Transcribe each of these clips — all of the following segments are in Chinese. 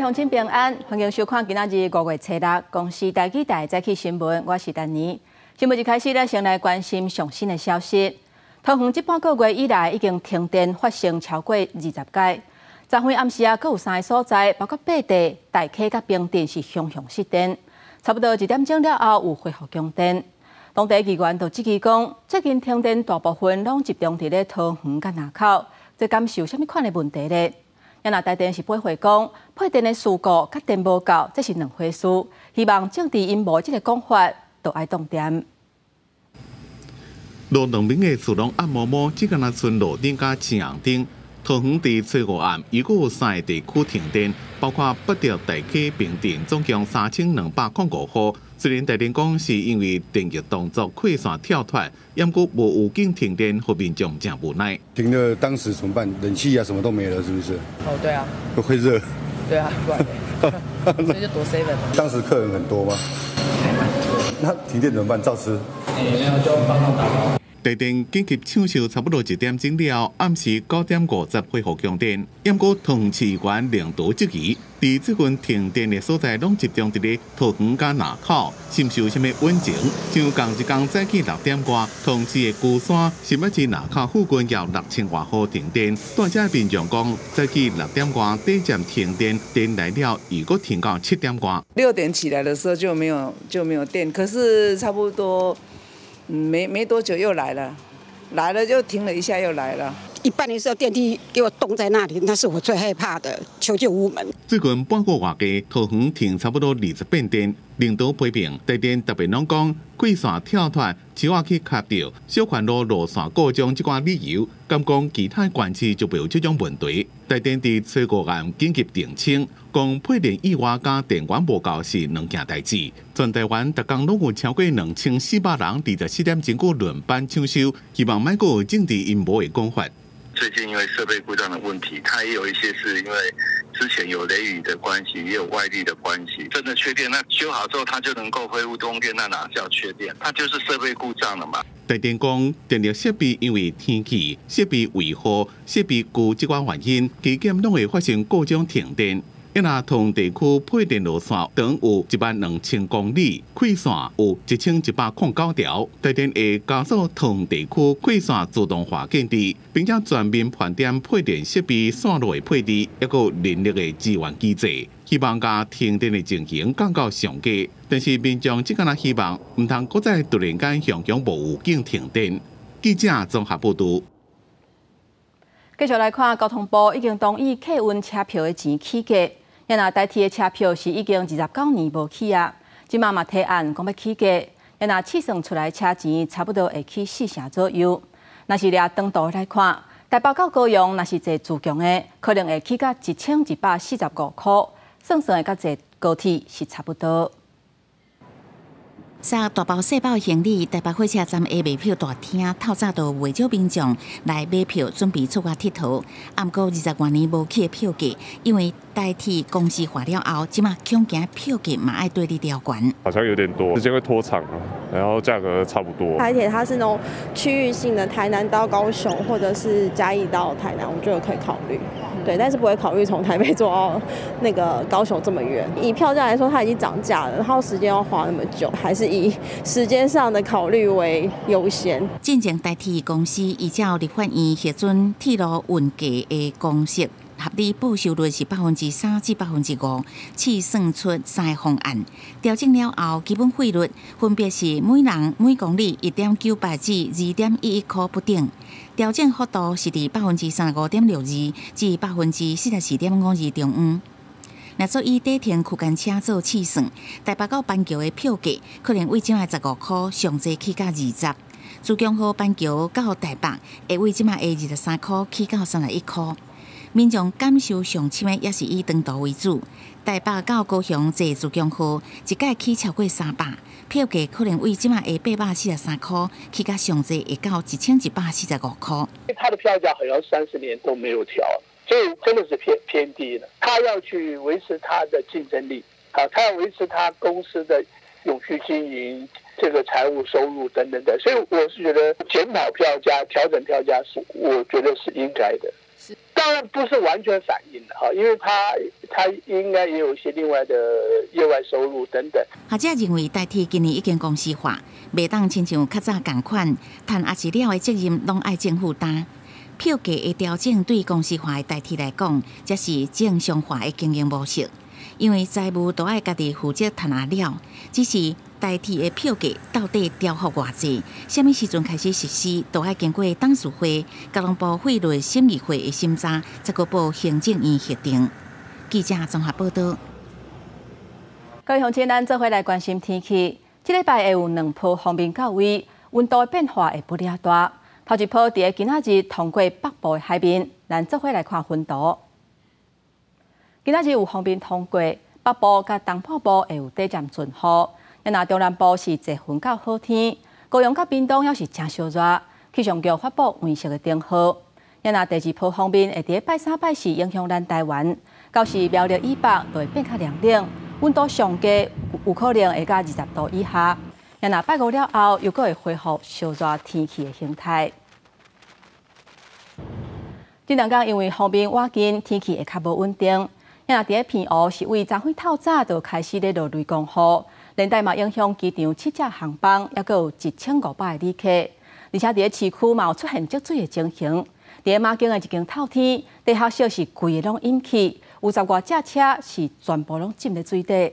乡亲平安，欢迎收看今仔日5月7日公视台记台早起新闻，我是丹妮。新闻一开始，咱先来关心上新的消息。桃园这半个月以来，已经停电发生超过20届。昨昏暗时佫有3个所在，包括八地、大溪甲平镇是双向失电，差不多1点钟了后有恢复供电。当地议员就指出讲，最近停电大部分拢集中伫咧桃园甲南口，这敢是有啥物款的问题呢？也若台电是驳回讲，配电的事故甲电无够，这是两回事。希望政治因无这个讲法，都爱动点。路两边的树拢暗摸摸，只敢若剩路顶甲青红灯。桃园伫初5暗，已有3个地区停电，包括北调、大溪、平镇，总共3205户。虽然台电讲是因为电力动作溃散跳脱，也过无预警停电，互民众真无奈。停了，当时怎么办？冷气啊，什么都没了，是不是？哦，对啊。会热。对啊，不然所以就躲 7。当时客人很多吗？还蛮多。那停电怎么办？照吃？没有，就帮忙打包。台电紧急抢修差不多1点钟了，暗时9点50恢复供电。不过桃园市议员领导质疑，伫最近停电的所在拢集中伫咧桃园甲南口，是毋是有啥物稳情？像同一天早起6点外，桃园市的龟山、新北市南口附近有6000多户停电。大家民众讲，早起6点外第一站停电，电来了又搁停到7点外。6点起来的时候就没有电，可是差不多。没多久又来了就停了一下又来了。一半的时候电梯给我冻在那里，那是我最害怕的，求救无门。最近半个月间，桃园停差不多20变电，领导批评台电特别拢讲轨线跳脱，只我去卡掉小环路路线故障这款理由，敢讲其他县市就没有这种问题。台电伫初5暗紧急澄清，讲配电意外加电源无够是两件代志。全台湾逐工拢有超过2400人24点钟过轮班抢修，希望莫有政治阴谋的讲法。最近因为设备故障的问题，它也有一些是因为之前有雷雨的关系，也有外力的关系。真的缺电，那修好之后它就能够恢复供电，那哪叫缺电？它就是设备故障了嘛。台电讲，电力设备因为天气、设备维护、设备故这款原因，期间拢会发生各种停电。一若同地区配电路线长有12000公里，溃线有1109条。台电会加速同地区溃线自动化建制，并且全面盘点配电设备线路的配置，还有人力的资源机制，希望将停电的情形降到上低。但是民众只敢若希望，唔通搁再突然间向无预警停电。记者综合报道。继续来看，交通部已经同意客运车票的钱起价。也若代替的车票是已经29年无起啊，即马嘛提案讲要起价，也若试算出来车钱差不多会起4成左右。若是掠长途来看，台北到高雄若是坐自强的，可能会起到1145块，算会甲坐高铁是差不多。杀大包小包行李，台北火车站的卖票大厅透早就未少民众来买票，准备出国佚佗。不过20多年无起的票价，因为代替公司化了后，即马恐惊票价嘛爱对你调悬。好像有点多，时间会拖长啊，然后价格差不多。台铁它是那种区域性的，台南到高雄或者是嘉义到台南，我觉得可以考虑。对，但是不会考虑从台北坐到那个高雄这么远。以票价来说，它已经涨价了，然后时间要花那么久，还是以时间上的考虑为优先。进前代替公司依照立法院核准铁路运价的公式，合理报酬率是3%至5%，试算出3个方案。调整了后，基本费率分别是每人每公里1.98至2.11块不等。调整幅度是伫35.62%至44.52%中央。若做以底停区间车做试算，台北到板桥的票价可能为即卖15块，上济起到20；自强号板桥到台北会为即卖的23块起到31块。民众感受上深的也是以长途为主。台北到高雄坐自强号一届起超过300，票价可能为即卖的843块起到上济会到1145块。它的票价好像30年都没有调，所以真的是偏低了。他要去维持他的竞争力，他要维持他公司的永续经营，这个财务收入等等的。所以我是觉得检讨票价、调整票价是我觉得是应该的。大当然不是完全反映的哈，因为他应该也有一些另外的业外收入等等。学者认为，代替今年已经公司化，袂当亲像较早同款，趁也是了的责任拢爱政府担。票价的调整对公司化的代替来讲，才是正常化的经营模式。因为财务都爱家己负责赚了，只是代替的票价到底调幅偌济，什么时阵开始实施，都爱经过董事会、交通部法律审议会的审查，再个报行政院核定。记者综合报道。各位乡亲，咱做伙来关心天气。这礼拜会有2波锋面到位，温度的变化会不了大。头一波伫今仔日通过北部的海面，咱做伙来看温度。今仔日有锋面通过，北部甲东半部会有短暂阵雨，那中南部是侪云到好天，高雄甲屏东也是真烧热。气象局发布黄色的灯号。那第2波锋面会伫拜3、拜4影响咱台湾，到时苗栗以北就会变较凉冷，温度上低有可能会到20度以下。那拜5了后，又会恢复烧热天气的形态。这2天因为锋面瓦近，天气会较无稳定。那伫片湖是为昨昏透早就开始咧落雷公雨，连带嘛影响机场7架航班，也佫有1500个旅客。而且伫市区嘛有出现积水的情形。伫马经的一间透天，地下室是规个拢淹起，有10多架车是全部拢浸咧水底。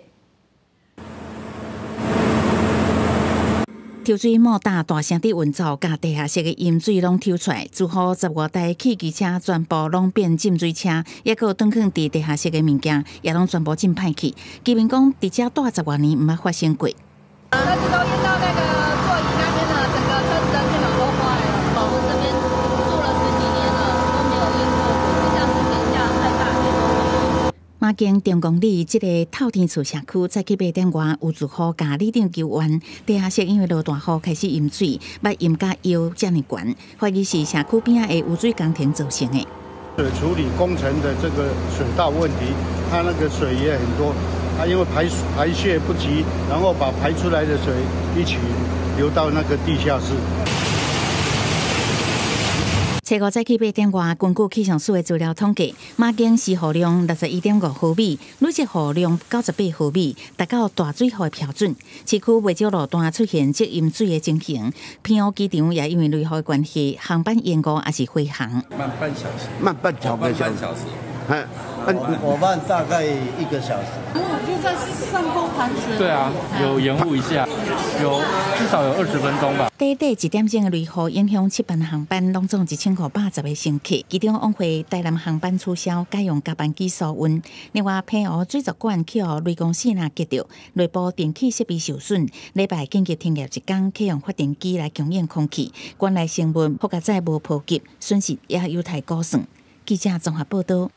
抽水莫大大声地运作，甲地下室的淹水拢抽出来，诸好10多台汽机车全部拢变浸水车，也佫蹲放伫地下室的物件，也拢全部浸歹去。居民讲，伫遮住10多年，毋捌发生过。车子都淹到那个座椅那边了，整个车子的电脑都坏了。我们这边住了10几年了，都没有淹过，就像之前下太大雨都没有。马经中公里这个透天厝社区，早起8点外有住户甲里长求援，地下室因为落大雨开始淹水，捌淹甲腰遮尔悬，怀疑是社区边仔的污水工程造成的。水处理工程的这个水道问题，它那个水也很多，它因为排泄不及，然后把排出来的水一起流到那个地下室。初5早起8点外，根据气象署的资料统计，马经时雨量61.5毫米，累积雨量98毫米，达到大水河的标准。市区未少路段出现积淹水的情形，偏湖机场也因为雷雨的关系，航班延误也是回航。慢半小时。慢半小时。我慢大概1个小时。就在上空盘旋。对啊，有延误一下，至少有20分钟吧。短1点钟的雷雨影响7班航班，拢总1580个乘客。机场往回台南航班取消，改用加班机疏运。另外，偏湖水族馆去予雷公线击着，内部电气设备受损。礼拜紧急停业1天，启用发电机来供应空气。馆内成本复甲再无普及，损失也有待估算。记者综合报道。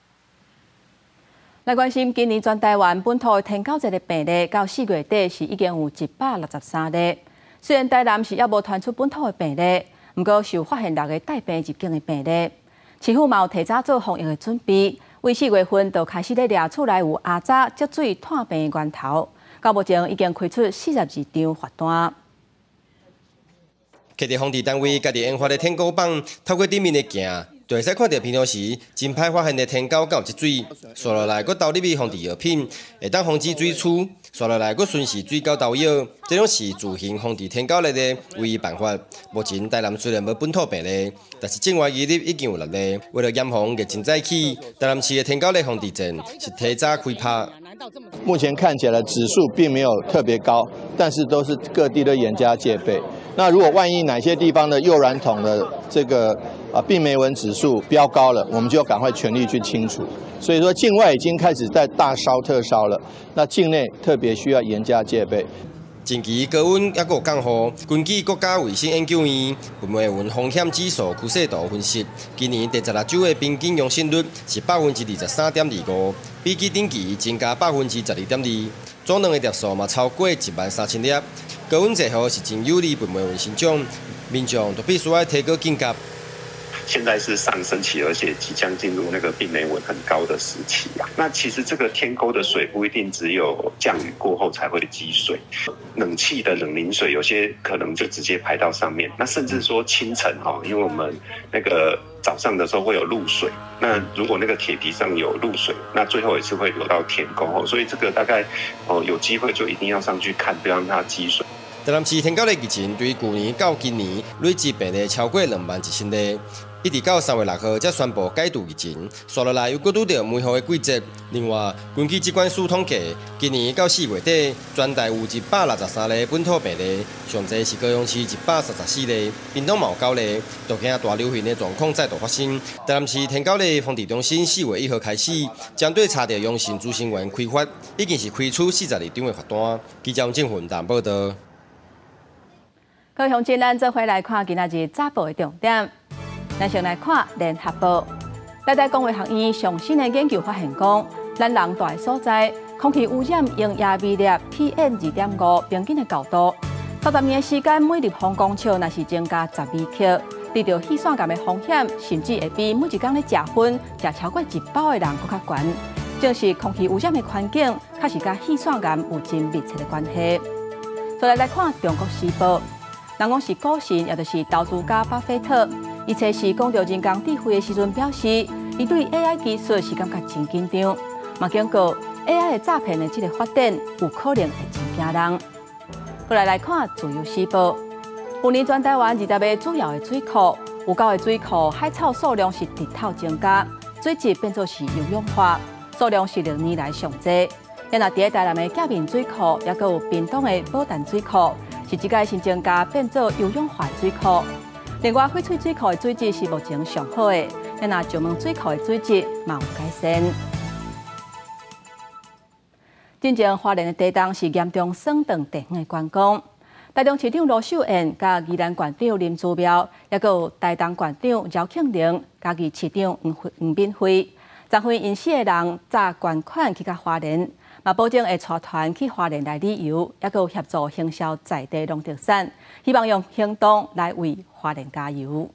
来关心今年全台湾本土的天狗节的病例，到4月底是已经有163例。虽然台南是还无传出本土的病例，不过受发现6个带病入境的病例。市府嘛有提早做防疫的准备，为4月份就开始咧抓厝内有阿早积水炭病的源头。到目前已经开出42张罚单。各地防治单位家己研发的天狗棒，透过顶面的镜。就会使看到平常时真歹发现的天狗有积水，刷落来，佮倒入去防治药品，会当防止水蛀；刷落来，佮顺势水沟倒药，这种是自行防治天狗类的唯一办法。目前台南虽然无本土病例，但是境外移入已经有6例。为了严防疫情再起，台南市的天狗类防治站是提早开拍。目前看起来指数并没有特别高，但是都是各地的严加戒备。那如果万一哪些地方的幼软桶的这个病媒蚊指数飙高了，我们就要赶快全力去清除。所以说，境外已经开始在大烧特烧了，那境内特别需要严加戒备。近期高温也有降雨，根据国家卫生研究院病媒蚊风险指数趋势图分析，今年第16周的平均阳性率是23.25%，比起顶期增加12.2%，总量的粒数嘛超过13000粒。高温热雨是真有利病媒蚊生长，民众都必须要提高警觉。现在是上升期，而且即将进入那个病媒蚊很高的时期啊。那其实这个天沟的水不一定只有降雨过后才会积水，冷气的冷凝水有些可能就直接排到上面。那甚至说清晨因为我们那个早上的时候会有露水，那如果那个铁皮上有露水，那最后也是会流到天沟，所以这个大概有机会就一定要上去看，不要让它积水。台南市天狗类疫情对去年到今年累计病例超过21000例，一直到3月6号才宣布解除疫情。刷落来又搁拄到梅雨的季节，另外，根据疾管署统计，今年到4月底，全台有163例本土病例，上侪是高雄市134例，屏东嘛有9例，就惊大流行的状况再度发生。台南市天狗类防治中心4月1号开始，针对查到阳性资讯员开发，已经是开出42张的罚单。记者郑云淡报道。高雄今咱做回来看今仔日早报的重点。咱先来看联合报，台大工卫学院上新的研究发现讲，咱人住的所在，空气污染用亚微粒 PM2.5 平均的高度，30年的时间，每立方公尺若是增加10微克，得到气酸癌的风险，甚至会比每一天咧食薰食超过1包的人搁较悬。正是空气污染的环境，确实甲气酸癌有真密切的关系。再来看中国时报。人讲是股神，也就是投资家巴菲特，伊测试讲到人工智慧的时阵，表示伊对 AI 技术是感觉真紧张，嘛警告 AI 的诈骗的这个发展有可能会真惊人。再来看自由时报，去年全台湾20个主要的水库，有9个水库海草数量是日头增加，水质变作是有氧化，数量是6年来上济。也那伫台南的甲面水库，也佮有屏东的宝丹水库。是即个新增加变做有氧化水库，另外翡翠水库的水质是目前上好的，也那石门水库的水质嘛有改善。真正花莲的地动是严重损断地方的观光，台中市长罗秀燕、甲宜兰县长林姿妙，也佮有台东县长姚庆玲、嘉义市长黄敏惠，召回因死的人砸捐款去甲花莲。嘛，保证会带团去花莲来旅游，也佮协助行销在地农特产，希望用行动来为花莲加油。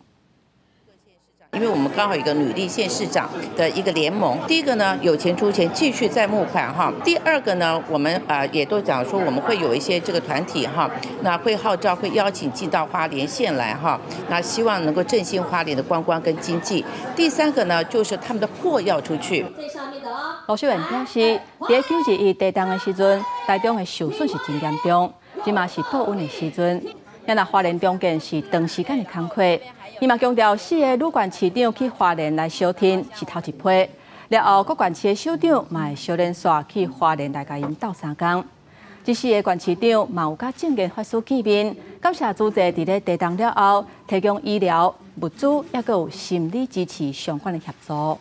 因为我们刚好有一个女力县市长的一个联盟，第一个呢有钱出钱继续再募款哈，第二个呢我们也都讲说我们会有一些这个团体哈，那会号召会邀请进到花莲县来哈，那希望能够振兴花莲的观光跟经济。第三个呢就是他们的货要出去。罗秀燕表示，在9日地震的时阵，台中的受损是真严重，即嘛是保温的时阵。也那花莲中建是长时间的工课，伊嘛强调4个旅馆市长去花莲来小天是头一批，然后各县市的首长嘛会小连续去花莲来甲因斗3天。这4个县市长嘛有甲政见法师见面，感谢组织伫咧地震了后提供医疗物资，也佮有心理支持相关的协助。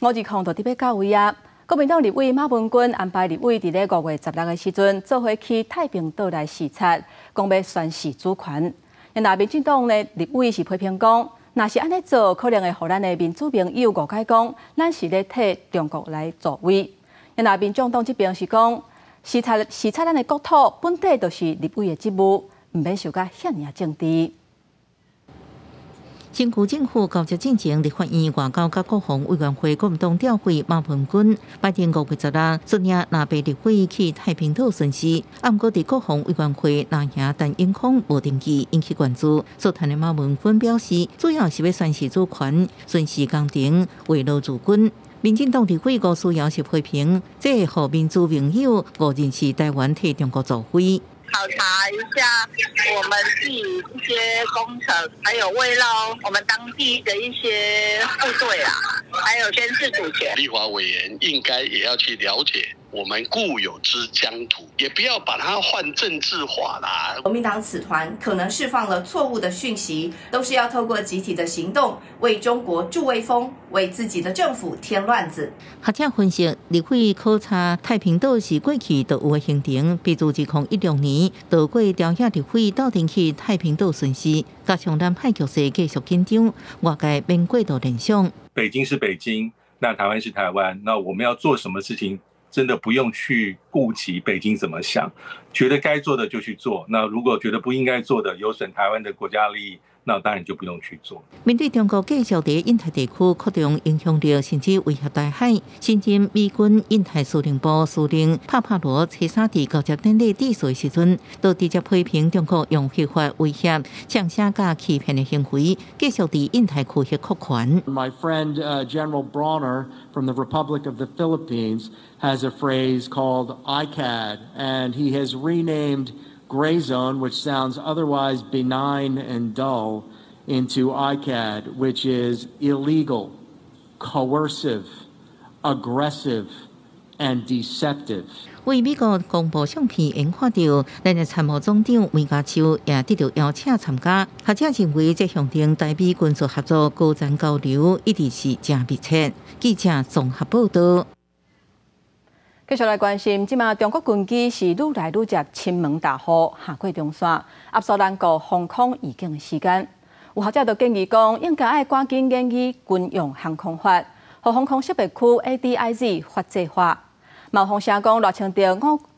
5日空就特别到位啊！国民党立委马文君安排立委伫咧5月16日时阵，做伙去太平岛来视察，讲要宣示主权。那民进党呢立委是批评讲，若是安尼做，可能会互咱的民主朋友误解讲，咱是咧替中国来助威。那民众党这边是讲，视察咱的国土本地就是立委的职务，唔免受到遐尔政治。新区政府交接进前，立法院外交甲国防委员会国民党调会马文君摆定5月10日率领南北立委去太平岛巡视，暗过伫国防委员会拿赢但因空无登记引起关注。所谈的马文君表示，主要是要宣示主权、巡视工程、维护驻军。民进党立委吴思瑶是批评，这会互民主盟友误认是台湾替中国助威。考察一下我们自己一些工程，还有慰劳我们当地的一些部队啊，还有宣示主权。立法委员应该也要去了解我们固有之疆土，也不要把它换政治化啦。国民党此团可能释放了错误的讯息，都是要透过集体的行动，为中国助威风，为自己的政府添乱子。学者分析，立委考察太平岛是过去就有的行程，比如2016年，岛过调遐立委到阵去太平岛巡视，加上咱派局势继续紧张，外界免过度联想。北京是北京，那台湾是台湾，那我们要做什么事情？真的不用去顾及北京怎么想，觉得该做的就去做。那如果觉得不应该做的，有损台湾的国家利益，那当然就不用去做。面对中国继续在印太地区扩张影响力，甚至威胁大海，新任美军印太司令部司令帕帕罗在沙地交接典礼致辞时阵，都直接批评中国用非法威胁、向下加欺骗的行为，继续在印太区域扩权。My friend General Bronner from the Republic of the Philippines has a phrase called ICAD, and he has renamed gray zone, which sounds otherwise benign and dull, into ICAD, which is illegal, coercive, aggressive, and deceptive. 为美国公布相片，应看到咱的参谋总长梅家秋也得到邀请参加。学者认为，这象征台美军事合作高层交流一直是正密切。记者综合报道。继续来关心，即马中国军机是愈来愈接亲门大户，下过中线，压缩咱国防空预警的时间。有学者就建议讲，应该要赶紧研议军用航空法，和防空识别区 ADIZ 法制化。毛风声讲，热清朝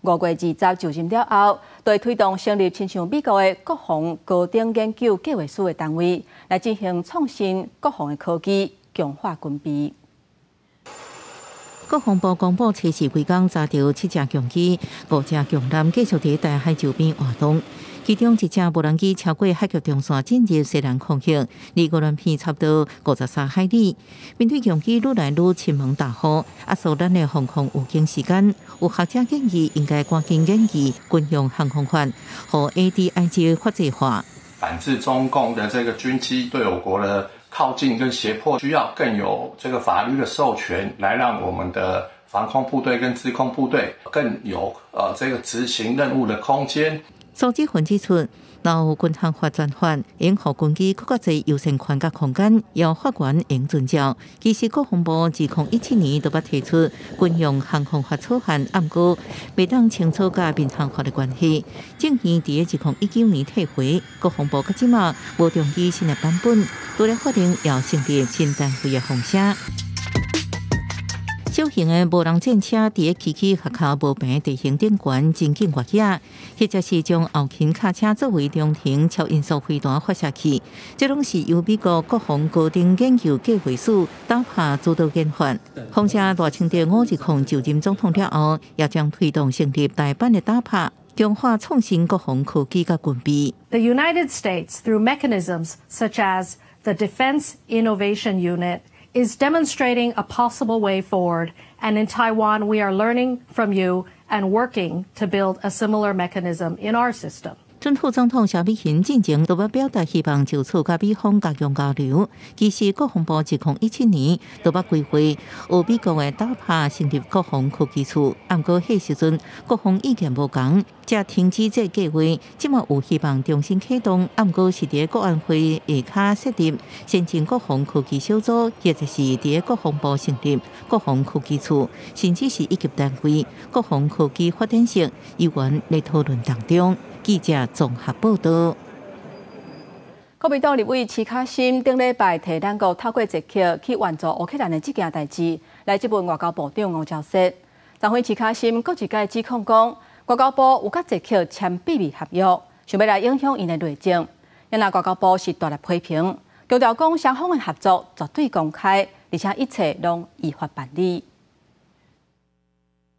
5月20就任了后，就会推动成立亲像美国的国防高等研究计划署的单位，来进行创新国防的科技，强化军备。国防部公布，测试规工查到7架强机，5架强舰继续在大海周边活动。其中1架无人机超过海峡中线进入西南空域，离无人片差不多53海里。面对强机愈来愈亲门大户，压缩咱的防空预警时间，有学者建议应该赶紧研议军用航空法和 ADIZ 法制化。反制中共的这个军机对我国的靠近跟胁迫，需要更有这个法律的授权，来让我们的防空部队跟自空部队更有这个执行任务的空间。苏志芬指出，若有军航法专法，应予军机更较侪优先权甲空间，要法院应遵照。其实国防部自2017年就捌提出军用航空法草案，暗过未当清楚甲民航法的关系。正院伫2019年退回，国防部到即马无重视新的版本，除了决定要成立新单位的风声。小型的无人战车伫崎岖学校无平地形顶悬真紧越野，或者是将后勤卡车作为中庭超音速飞弹发射器，这拢是由美国国防高等研究计划署打拍主导研发。风声大清朝510就任总统了后，也将推动成立大版的打拍，强化创新国防科技甲军备。The United States, through mechanisms such as the Defense Innovation Unit, is demonstrating a possible way forward, and in Taiwan we are learning from you and working to build a similar mechanism in our system. 准副总统萧美琴进前都要表达希望就此甲美方加强交流。其实国防部自2017年都要规划由美国的打拍成立国防科技处，不过迄时阵国防意见无同，才停止这计划。即马有希望重新启动，不过是伫国安会下骹设立先进国防科技小组，或者是伫国防部成立国防科技处，甚至是一级单位国防科技发展室，议员在讨论当中。记者综合报道。国民党立委徐卡新顶礼拜提咱国透过捷克去援助乌克兰的这件代志，来质问外交部长吴钊燮。昨昏徐卡新搁一届指控讲，外交部有甲捷克签秘密合约，想要来影响因的内政。因那外交部是大力批评，强调讲双方的合作绝对公开，而且一切拢依法办理。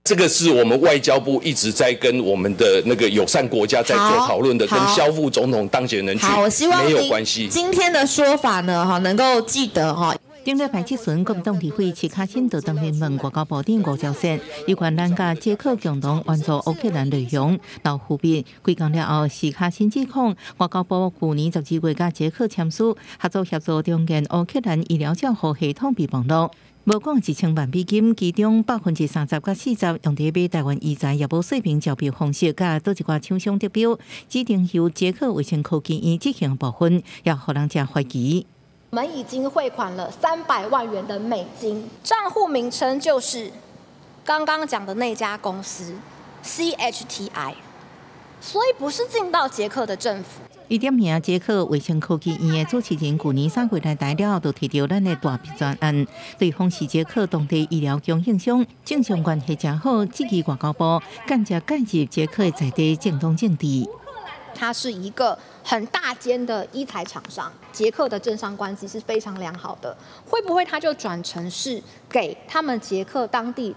这个是我们外交部一直在跟我们的那个友善国家在做讨论的，跟萧副总统当选人没有关系。今天的说法呢，能够记得哈。顶礼拜即阵，国民党立委徐卡新就当面问外交部长吴钊燮，有关咱甲捷克共同援助乌克兰内容，闹互辩。几工了后，徐卡新指控外交部去年12月甲捷克签署合作协助中建乌克兰医疗照护系统备忘录。无讲1000万美金，其中30%甲40%用伫买台湾医材业务水平招标方式，甲倒一寡厂商得标，指定由捷克卫生科技院执行部分，也互人家怀疑。我们已经汇款了300万元的美金，账户名称就是刚刚讲的那家公司 CHTI， 所以不是进到捷克的政府。伊点名捷克卫生科技院的主持人去年3月来台了，就提到咱的大批专案，对方是捷克当地医疗供应商，正常关系真好。质疑外交部间接介入捷克的在地政党政治。它是一个很大间的医材厂商，捷克的政商关系是非常良好的，会不会它就转成是给他们捷克当地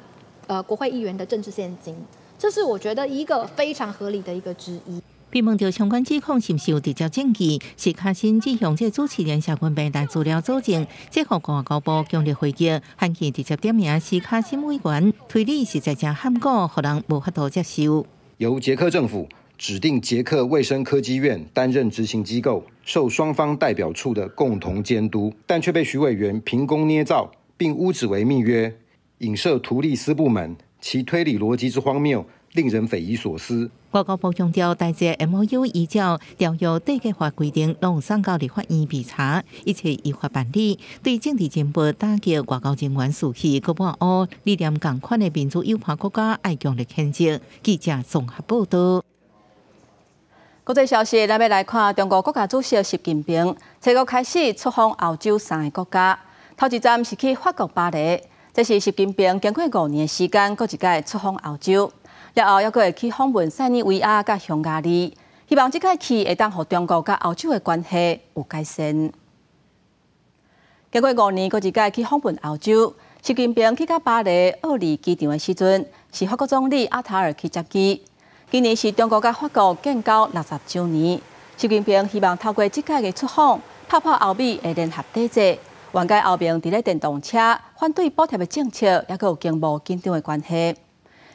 国会议员的政治现金？这是我觉得一个非常合理的一个之一。被问到相关指控是不是有直接证据，是卡新指向这主持人社群平台资料佐证，这互外交部强烈回击，喊其直接点名是卡新委员，推理实在真含糊，互人无法度接受。由捷克政府指定捷克卫生科技院担任执行机构，受双方代表处的共同监督，但却被徐委员凭空捏造，并污指为密约，影射图利斯部门，其推理逻辑之荒谬，令人匪夷所思。外交部强调，大致 MOU 依照条约地计划规定，拢送到立法院备查，一切依法办理。对政治进步打击外交人员士气，佮抹黑理念同款的民主友好国家，爱强烈谴责。记者综合报道。国际消息，咱要来看中国国家主席习近平初五开始出访欧洲3个国家，头一站是去法国巴黎，这是习近平经过5年的时间，搁一届出访欧洲。了后，还会去访问塞尔维亚甲匈牙利，希望这届去会当互中国甲欧洲的关系有改善。经过5年，搁一届去访问欧洲，习近平去到巴黎奥利机场的时阵，是法国总理阿塔尔去接机。今年是中国甲法国建交60周年，习近平希望透过这届的出访，泡泡欧美的联合体制，缓解欧盟伫咧电动车反对补贴的政策，也有经贸紧张的关系。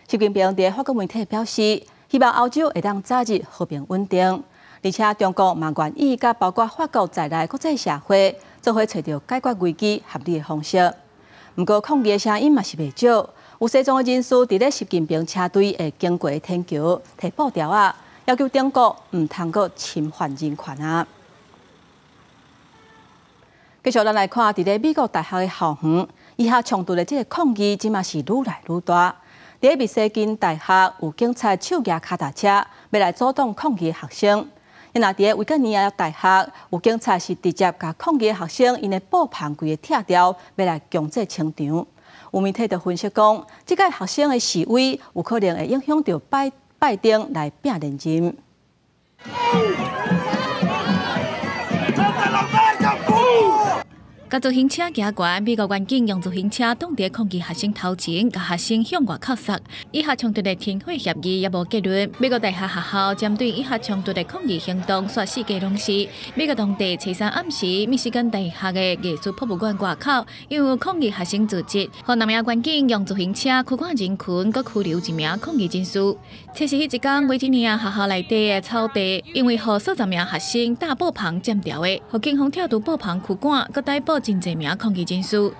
习近平伫法国媒体表示，希望欧洲会当早日和平稳定，而且中国嘛愿意甲包括法国在内国际社会做伙找到解决危机合理的方式。不过抗议的声音嘛是袂少，有西装的人士伫咧习近平车队会经过天桥提布条啊，要求中国唔通阁侵犯人权啊。继续咱来看，伫咧美国大学的校园，以下冲突的这个抗议，即嘛是愈来愈大。伫密西根大学有警察手举脚踏车，要来阻挡抗议的学生。因那伫维吉尼亚大学有警察是直接甲抗议的学生因的布棚规个拆掉，要来强制清场。有媒体就分析讲，即个学生的示威有可能会影响到拜登来拼连任。甲自行车行悬，美国远警用自行车挡伫抗议学生头前，甲学生向外靠杀。以下冲突的停火协议也无结论。美国大学学校针对以下冲突的抗议行动，说4个拢是美国当地3暗时，密西根大学的艺术博物馆外口，因为抗议学生组织，和南名远警用自行车驱赶人群，佮拘留1名抗议人士。测试迄一天，维吉尼亚学校内底的草地，因为和数十名学生大布棚占掉的，和警方跳入布棚驱赶，佮逮捕真侪名抗议人士。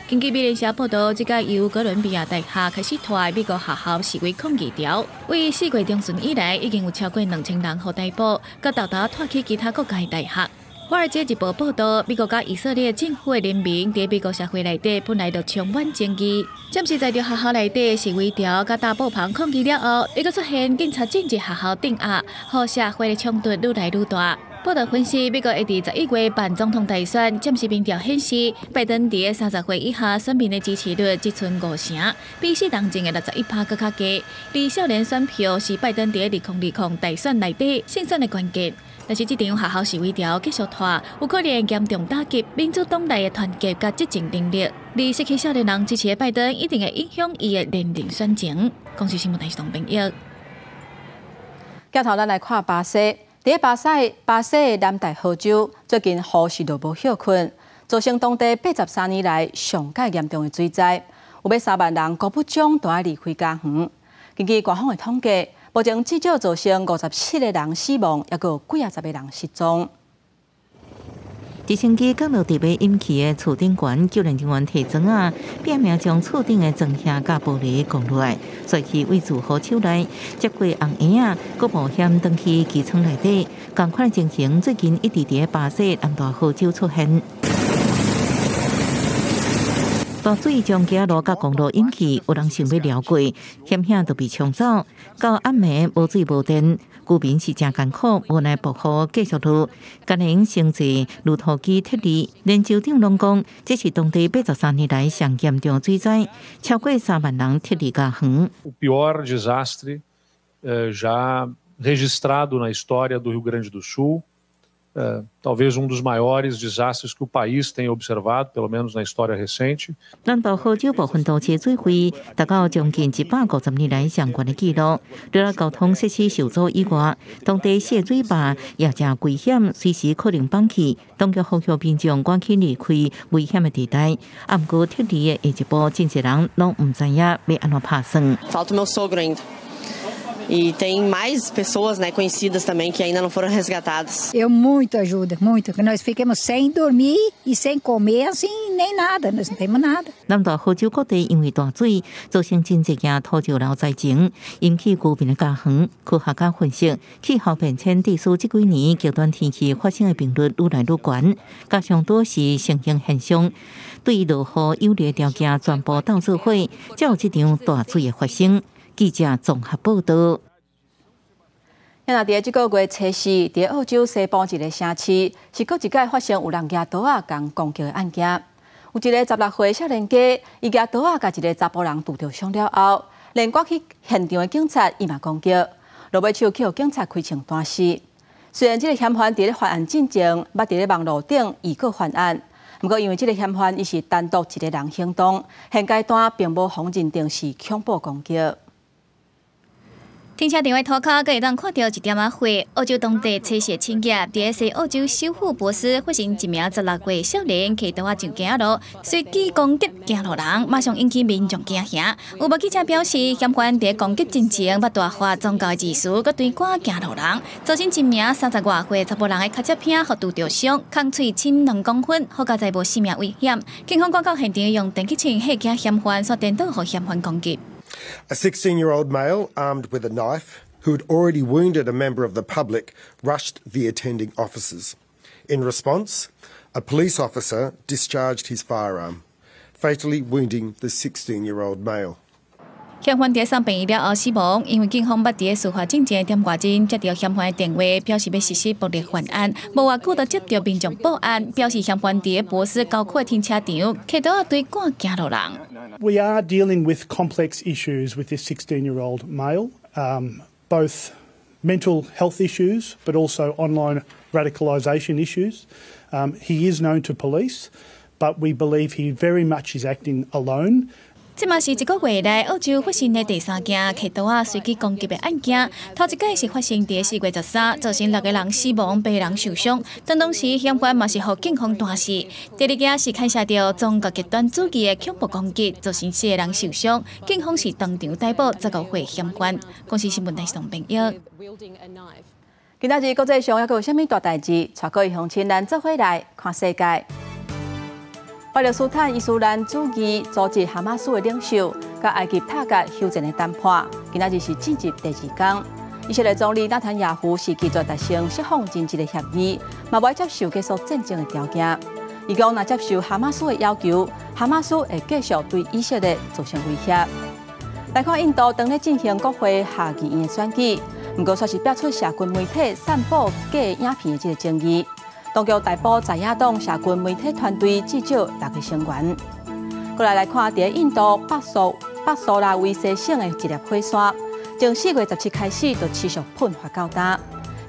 根据美联社报道，这个由哥伦比亚大学开始拖美国学校示威抗议潮，为4月中旬以来，已经有超过2000人获逮捕，佮豆豆拖去其他国家的大学。华尔街日报报道，美国甲以色列政府的人民伫美国社会内底本来就充满争议，暂时在着学校内底示威潮甲大布棚抗议了后，又出现警察进入学校镇压，和社会的冲突愈来愈大。报道分析，美国会伫11月办总统大选，暂时民调显示，拜登伫30岁以下选民的支持率只剩5成，比适当前的61%更较低。而少年选票是拜登伫2020大选内底胜选的关键。但是，这场学校示威潮继续拖，有可能严重打击民主党内的团结甲执政能力。而失去少年人支持的拜登，一定会影响伊的连任选情。公司新闻台是唐平玉。镜头咱来看巴西。伫巴西的南大河州，最近雨势就无休困，造成当地83年来上界严重的水灾，有要3万人高不将都要离开家园。根据官方的统计，目前至少造成57个人死亡，也有几10个人失踪。直升机降落伫要引起的厝顶悬，救援人员提砖啊，拼命将厝顶的砖片甲玻璃降落来，甩去位住好手内，接过红烟啊，佮冒险登去机舱内底。同款情形最近一直伫巴西南大河州出现。大水将街路甲公路引起，有人想要绕过，险险就被冲走。到暗暝无水无电，居民是真艰苦，无奈暴雨继续落，今年升至路途机撤离。连州长拢讲，这是当地83年来上严重水灾，超过3万人撤离家园。O pior desastre já registrado na história do Rio Grande do Sul. Talvez dos maiores desastres que o país tenha observado, pelo menos na história recente. 南部河州部分都市水位达到将近150年来上悬的纪录。除了交通设施受阻以外，当地泄水坝也真危险，随时可能崩起。当局呼吁民众赶紧离开危险的地带。不过撤离的下一步，真侪人拢唔知影要安怎拍算。 Falta o meu sogro ainda. E tem mais pessoas, né, conhecidas também que ainda não foram resgatadas. Muito ajuda, muito. Nós ficamos sem dormir e sem comer, assim, nem nada. Nós não temos nada. 南大河州各地因为大水，造成真侪件土石流灾情，引起居民的家园。科学家分析，气候变迁地区这几年极端天气发生的频率愈来愈悬，加上都是成型现象，对落雨有利条件全部斗做伙，才有这场大水的发生。 记者综合报道。那伫这个月初4，伫澳洲西部一个城市，是搁一届发生有人举刀仔共攻击的案件。有一个16岁少年家，伊举刀仔甲一个查甫人拄着伤了后，连赶去现场的警察伊嘛攻击，落尾手去互警察开枪弹死。虽然这个嫌犯伫咧犯案进前，捌伫咧网络顶预告犯案，不过因为这个嫌犯伊是单独一个人行动，现阶段并无否认定是恐怖攻击。 停车场的涂骹，可会当看到一点仔花。澳洲当地车市青叶，伫西澳洲首府博斯发生一名16岁少年骑刀仔上行路，随机攻击行路人，马上引起民众惊吓。有目击者表示，嫌犯伫攻击之前捌大发宗教字词，佮对赶行路人，造成一名30多岁查甫人的脚趾片互拄着伤，空喙深2公分，好佳在无性命危险。警方赶到现场，用电击枪吓惊嫌犯，煞颠倒互嫌犯攻击。 A 16-year-old male armed with a knife who had already wounded a member of the public rushed the attending officers. In response, a police officer discharged his firearm, fatally wounding the 16-year-old male. 嫌犯伫送病院了后死亡，因为警方捌伫司法证件点外钟接到嫌犯的电话，表示要实施暴力犯案。无偌久就接到民众报案，表示嫌犯伫博斯高区的停车场骑刀仔对赶行路人。 We are dealing with complex issues with this 16-year-old male, both mental health issues, but also online radicalisation issues. He is known to police, but we believe he very much is acting alone. 这嘛是一个月来澳洲发生的第3件骑刀仔随机攻击的案件。头一届是发生伫4月13，造成6个人死亡，8人受伤。当时嫌犯嘛是互警方弹死。第2件是牵涉到宗教极端主义的恐怖攻击，造成4个人受伤。警方是当场逮捕19岁嫌犯。公司新闻台宋平友。今仔日国际上还阁有啥物大代志？带各位乡亲咱做伙来看世界。 巴勒斯坦伊斯兰主义组织哈马斯的领袖，甲埃及塔格休战的谈判，今仔日是进入第2天。以色列总理纳坦雅胡是拒绝达成释放人质的协议，嘛未接受结束战争的条件。伊讲，若接受哈马斯的要求，哈马斯会继续对以色列造成威胁。来看印度当咧进行国会下议院的选举，不过却是逼出社群媒体散布假影片的这个争议。 当局逮捕在野党社群媒体团队至少6个成员。过来看，伫印度北苏拉维西省的一粒火山，从4月17开始就持续喷发到今。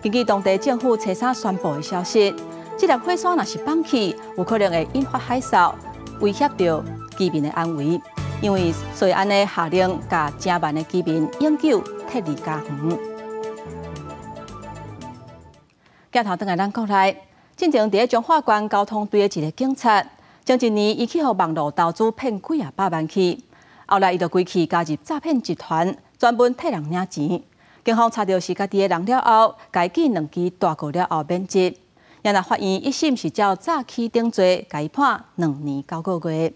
根据当地政府车衫宣布的消息，这粒火山若是放起，有可能会引发海啸，威胁到居民的安危。所以安尼下令，甲10万的居民永久撤离家园。镜头转来咱国内。 进前伫中华县交通队的一个警察，前1年伊去互网络投资骗几啊百万去，后来伊就归去加入诈骗集团，专门替人领钱。警方查到是家己的人了后，改记2期大过了后免职。也若法院一审是照诈欺定罪，改判2年9个月。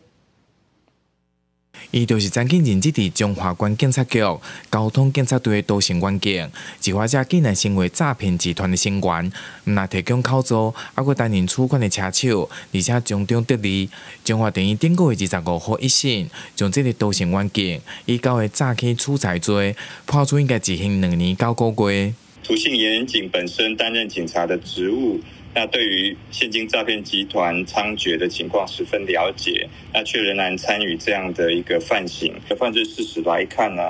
伊就是曾经任职伫中华关警察局交通警察队多线员警，执法者竟然成为诈骗集团的成员，毋但提供口座，还佫担任处管的车手，而且从中得利。中华电影顶个月25号一审，将这个多线员警以交的诈欺处财罪，判处应该执行2年9个月。涂姓严警本身担任警察的职务，那对于现金诈骗集团猖獗的情况十分了解，那却仍然参与这样的一个犯行。犯罪事实来看呢，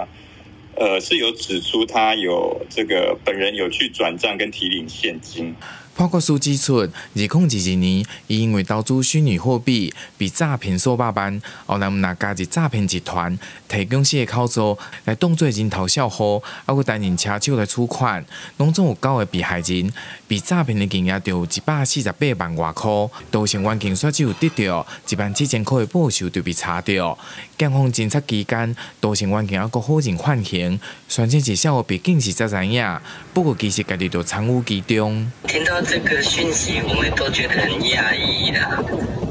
是有指出他有这个本人有去转账跟提领现金。报告书指出，2022年，伊因为投资虚拟货币被诈骗数百万，后来毋但加入诈骗集团，提供的口座来当作人头小号，还佫担任车手来处款，拢总有9个被害人，被诈骗的金额就有148万外块。多线员警却只有得到17000块的报酬就被查到。检方侦查期间，多线员警还佫好人缓刑，宣称是小学毕竟是才知影，不过其实家己就参与其中。听到这个讯息，我们都觉得很讶异啦。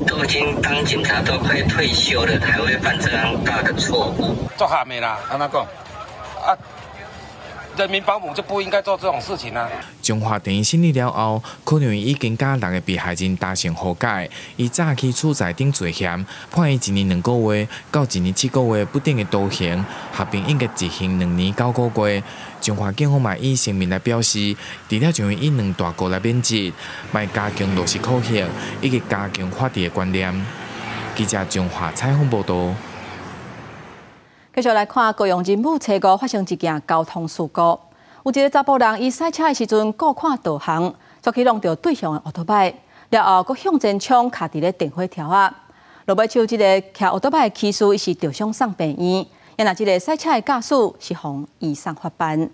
都已经当警察都快退休了，还会犯这样大的错误？做下面啦，安怎讲？啊，人民保姆就不应该做这种事情啊！中华电影审理了后，可能已经甲6个被害人达成和解，以诈欺处财等罪嫌，判伊1年2个月到1年7个月不等的徒刑，合并应该执行2年9个月。中华警方嘛以声明来表示，除了将伊以2大个来免职，卖加强落实酷刑，以及加强法治的观念。记者中华采访报道。继续来看高雄仁武车沟发生一件交通事故，有一个查甫人伊赛车的时阵顾看导航，却去弄到对向的奥多摆，然后佫向前冲，卡伫咧电火条啊！落尾手这个骑奥多摆的骑士伊是着伤送病院。也那这个赛车的驾驶是互移送法办。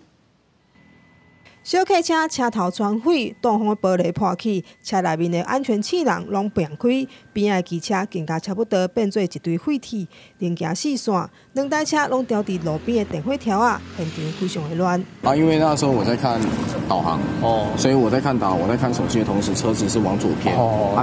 小客车车头全毁，挡风的玻璃破起，车内面的安全气囊拢变开，边仔机车更加差不多变做一堆废铁，零件四散，2台车拢掉伫路边的电火条啊，现场非常的乱。因为那时候我在看导航，所以我在看我在看手机的同时，车子是往左偏，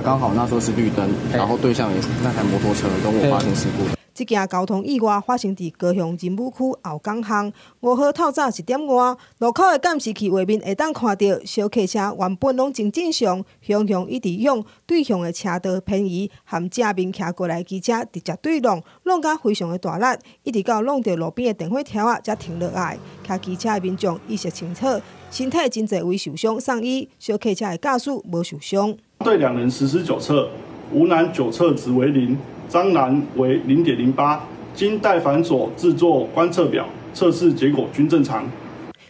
刚好那时候是绿灯，然后对向也是那台摩托车跟我发生事故。这件交通意外发生伫高雄仁武区后港巷5号透早1点外，路口的监视器画面会当看到，小客车原本拢真正常，向一直向对向的车道偏移，和正面骑过来机车直接对撞甲非常的大力，一直到弄到路边的电火条才停落来。骑机车的民众意识清楚，身体真侪位受伤送医，小客车的驾驶无受伤。对2人实施9测，吴男9测值为0。张男为0.08，经代反所制作观测表，测试结果均正常。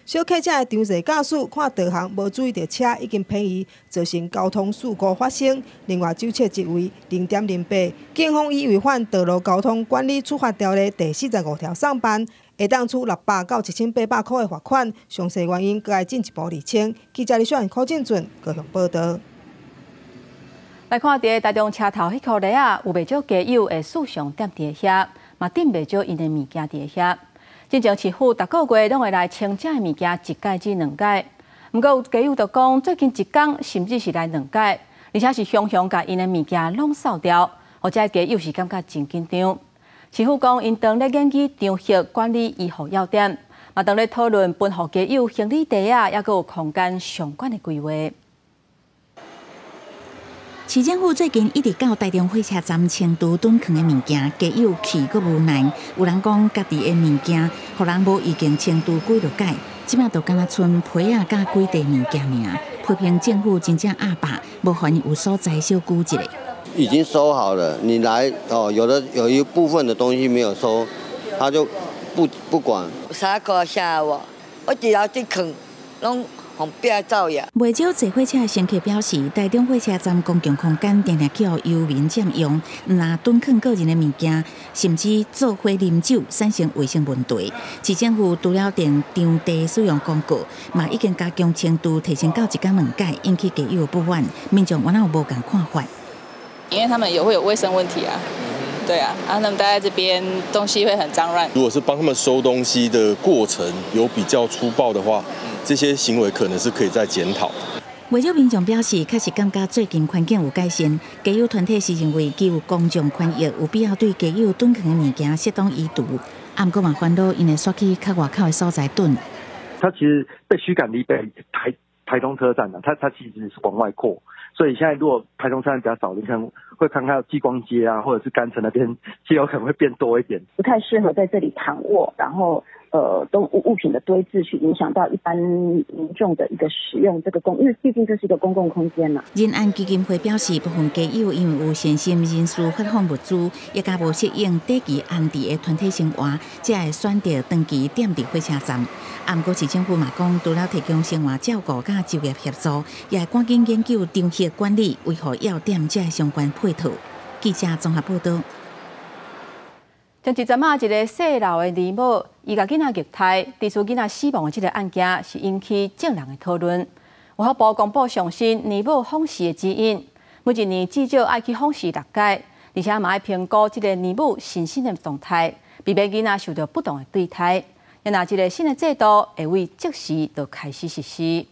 小客车的长势驾驶看导航无注意到车已经偏移，造成交通事故发生。另外酒测值为0.08，警方以违反道路交通管理处罚条例第45条上班，会当处600到1800块的罚款。详细原因搁要进一步厘清。记者李选柯建俊高雄报道。来看伫台中车头迄颗梨啊，有袂少家友会时常踮伫遐，嘛订袂少因的物件伫遐。进前市府逐个月拢会来清这的物件1届至2届，毋过有家友就讲最近1天甚至是来2届，而且是雄甲因的物件拢扫掉，或者家友是感觉真紧张。市府讲因当咧研究场合管理医护要点，嘛当咧讨论分互家友行李袋啊，抑阁有空间相关的规划。市政府最近一直到台中火车站清除囤放的物件，家友气阁无奈。有人讲家己的物件，互人无已经清除几落届，即摆就敢若剩皮啊甲几袋物件尔。批评政府真正阿爸，无还有所在小估一下。已经收好了，你来有一部分的东西没有收，他就不管。啥个啥我只要去啃，拢。袂少坐火车的乘客表示，台中火车站公共空间常常去予游民占用，若囤放个人的物件，甚至做伙啉酒，产生卫生问题。市政府除了订场地使用公告，嘛已经加强清除，提升到1天2届，引起家友不满。民众原来有无共看法？因为他们也会有卫生问题啊。对啊，他们待在这边东西会很脏乱。如果是帮他们收东西的过程有比较粗暴的话，这些行为可能是可以再检讨。不少民众表示，确实感觉最近环境有改善。家友团体是认为，基于公众权益，有必要对家友囤放的物件适当移除。啊，不过嘛，烦恼因会刷去较外口的所在囤。它其实被驱赶离北台东车站的，它其实是往外扩，所以现在如果台东车站比较少，你可能会看到继光街啊，或者是干城那边，其实有可能会变多一点，不太适合在这里躺卧，然后物品的堆置去影响到一般民众的一个使用这个因为毕竟这是一个公共空间嘛。仁安基金会表示，部分家友因为有善心人士发放物资，也加无适应短期安置的团体生活，才会选择长期踮伫火车站。不过市政府嘛讲，除了提供生活照顾甲就业协助，也会赶紧研究场域管理，维护药店这相关配套。记者综合报道。前一阵一个细老的李某，伊甲囡仔虐待，致使囡仔死亡的这个案件，是引起众人的讨论。卫福部公布上新李某访视的指引，每一年至少爱去访视6届，而且嘛爱评估这个李某身心的状态，避免囡仔受到不当的对待。也拿这个新的制度会为即时就开始实施。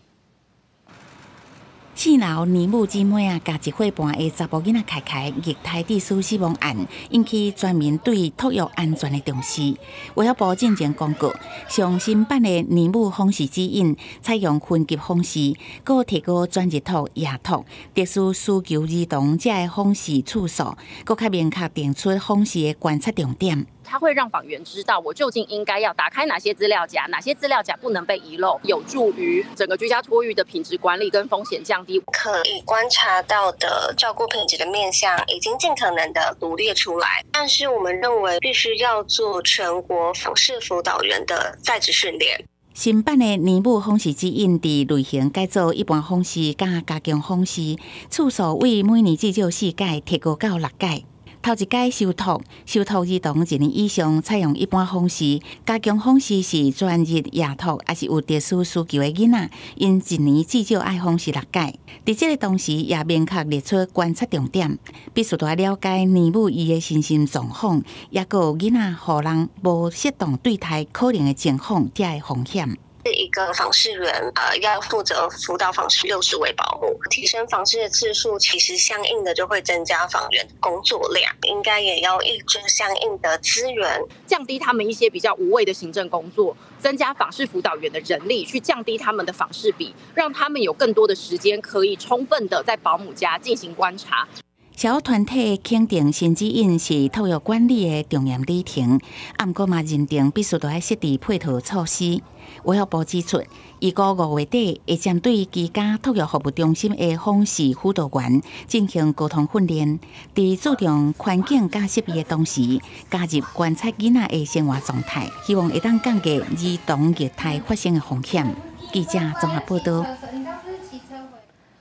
4楼年母姊妹啊，加一岁半的查甫囡仔凯凯虐待致使死亡案，引起全民对托育安全的重视。卫生部进前公告，上新版的年母访视指引采用分级访视，搁提高全日托、夜托，特殊需求儿童才会访视次数，搁较明确定出访视的观察重点。它会让访员知道我究竟应该要打开哪些资料夹，哪些资料夹不能被遗漏，有助于整个居家托育的品质管理跟风险降低。可以观察到的照顾品质的面向已经尽可能的罗列出来，但是我们认为必须要做全国访视辅导员的在职训练。新版的年母访视指引伫类型改造一般访视加加强访视，次数为每年至少4届，提高到6届。头一届收托儿童1年以上采用一般访视，加强访视是专日夜托，也是有特殊需求的囡仔，因1年至少爱访视6届。伫这个同时，也明确列出观察重点，必须要了解年母伊的身心状况，也有囡仔互人无适当对待可能的情况，才会风险。一个访视员要负责辅导访视60位保姆，提升访视的次数，其实相应的就会增加访员工作量，应该也要挹注相应的资源，降低他们一些比较无谓的行政工作，增加访视辅导员的人力，去降低他们的访视比，让他们有更多的时间可以充分的在保姆家进行观察。小团体肯定新指引是托育管理的重要里程，不过嘛认定必须要设置配套措施。卫福部指出，预估5月底会针对居家托育服务中心的访视辅导员进行沟通训练，在注重环境加设备的同时，加入观察囡仔的生活状态，希望会当降低儿童虐待发生的风险。记者综合报道。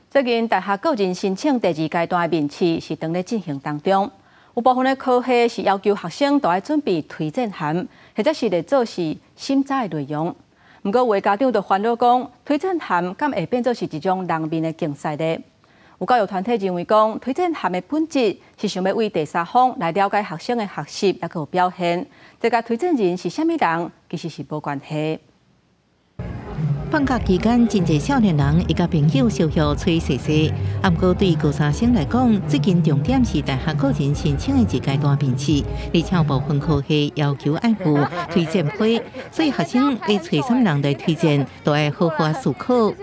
最近大学个人申请第2阶段的面试是正在进行当中，有部分的考系是要求学生都要准备推荐函，或者是来做是审查的内容。不过，有家长就烦恼讲，推荐函敢会变作是一种人面的竞赛呢？有教育团体认为讲，推荐函的本质是想要为第三方来了解学生的学习也有表现，这甲推荐人是虾米人，其实是无关系。放假期间，真侪少年人伊甲朋友相约吹踅踅。不过对高三生来讲，最近重点是大学个人申请的1阶段面试，而且部分科系要求爱附推荐批，所以学生要找什么人来推荐，都要好好思考。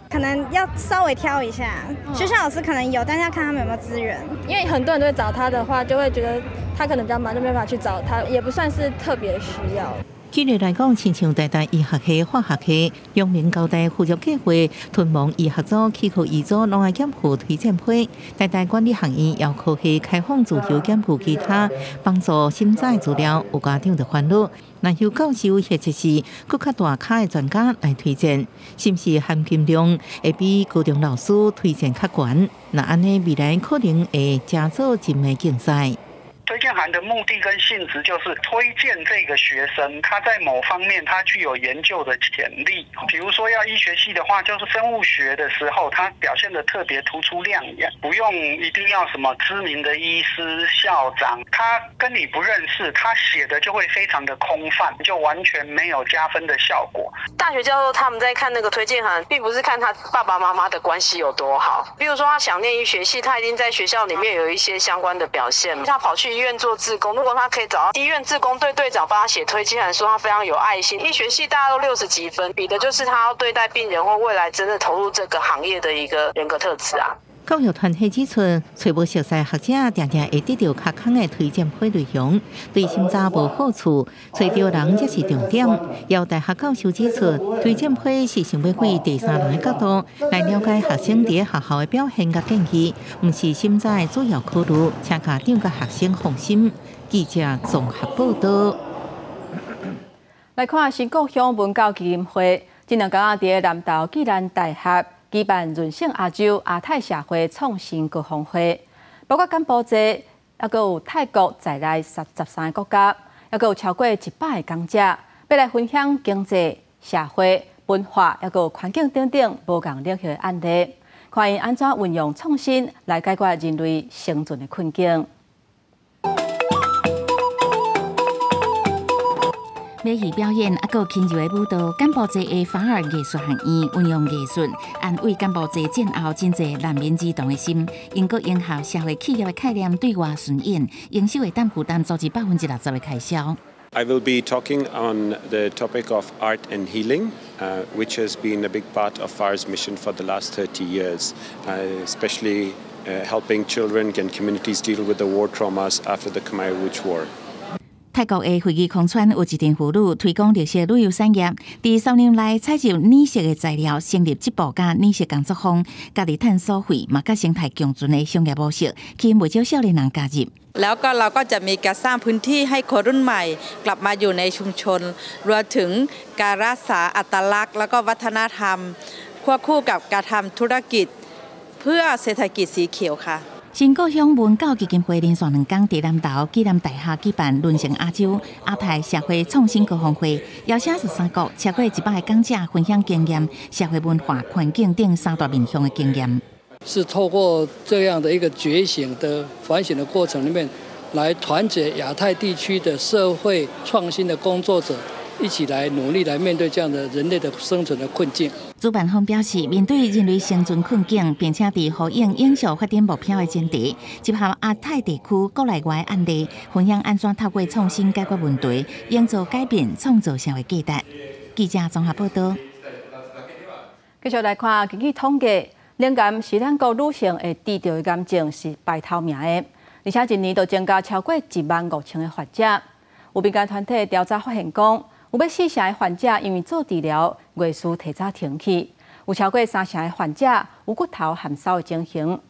可能要稍微挑一下，学校老师可能有，但是要看他们有没有资源。因为很多人都会找他的话，就会觉得他可能比较忙，就没办法去找他，也不算是特别需要。举例来讲，亲像台大医学系、化学系、阳明交大附属计划、屯门医学组、气候医组拢爱检附推荐批。台大管理学院要科系开放自由检附其他帮助审查资料，有家长就烦恼，若有教授或者是更较大咖的专家来推荐，是不是含金量会比高中老师推荐较悬？那安尼未来可能会加做真的竞赛。推荐函的目的跟性质就是推荐这个学生，他在某方面他具有研究的潜力。比如说要医学系的话，就是生物学的时候，他表现得特别突出亮眼，不用一定要什么知名的医师、校长，他跟你不认识，他写的就会非常的空泛，就完全没有加分的效果。大学教授他们在看那个推荐函，并不是看他爸爸妈妈的关系有多好，比如说他想念医学系，他一定在学校里面有一些相关的表现，他跑去医院做志工，如果他可以找到医院志工队队长帮他写推荐函，说他非常有爱心。医学系大家都60几分，比的就是他要对待病人或未来真的投入这个行业的一个人格特质啊。教育团体指出，找无熟悉学者，常常会得到较空的推荐批内容，对审查无好处。找到人才是重点。由大学教授指出，推荐批是想要以第三人的角度来了解学生伫学校的表现甲建议，毋是审查的主要考虑，请家长甲学生放心。记者综合报道。来看新国乡文教基金会，这2天伫南投暨南大学举办润性亚洲亚太社会创新高峰会，包括柬埔寨，还佫有泰国在内13个国家，还佫有超过100个讲者，要来分享经济、社会、文化，还佫有环境等等无同领域的案例，看因安怎运用创新来解决人类生存的困境。美戏表演，还有轻柔的舞蹈，柬埔寨的法尔艺术学院运用艺术，安慰柬埔寨战后真侪难民儿童的心，因个迎合社会企业的概念对外巡演，营收会当负担组织60%的开销。I will be talking on the topic of art and healing, which has been a big part of FAR's mission for the last 30 years, especially helping children and communities deal with the war traumas after the Khmer Rouge War. 泰国的惠义空村有一群妇女推广绿色旅游产业，伫3年内采集染色的材料，成立织布甲染色工作坊，家己赚所费，嘛甲生态共存的商业模式，吸引不少少年人加入。แล้วก็เราก็จะมีการสร้างพื้นที่ให้คนรุ่นใหม่กลับมาอยู่ในชุมชนรวมถึงการรักษาอัตลักษณ์แล้วก็วัฒนธรรมควบคู่กับการทำธุรกิจเพื่อเศรษฐกิจสีเขียวค่ะ新故乡文教基金会连续2天伫南投暨南大学举办润性亚洲亚太社会创新高峰会，邀请13国超过100个讲者分享经验、社会文化、环境等3大面向的经验。是透过这样的一个觉醒的反省的过程里面，来团结亚太地区的社会创新的工作者，一起来努力来面对这样的人类的生存的困境。主办方表示，面对人类生存困境，并且伫呼应永续发展目标的前提，集合亚太地区国内外案例，分享安怎透过创新解决问题，营造改变，创造社会价值。记者综合报道。继续来看根据统计，冷癌是咱国女性会治疗的癌症是排头名的，而且一年就增加超过15000个患者。有民间团体调查发现讲，有要4成的患者因为做治疗，月事提早停去；有超过3成的患者有骨头含烧的情形。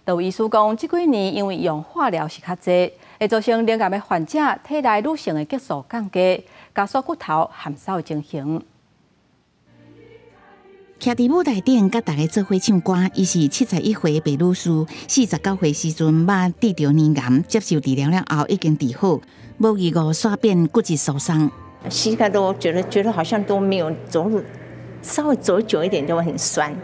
就有医师讲，这几年因为用化疗是较济，会造成冷癌的患者体内女性的激素降低，加速骨头含烧的情形。徛伫舞台顶，甲大家做伙唱歌。伊是71岁的白女士，49岁时阵捌治疗黏癌，接受治疗了后已经治好，无意外刷变骨质疏松。膝盖都觉得好像都没有走路，稍微走久一点就会很酸，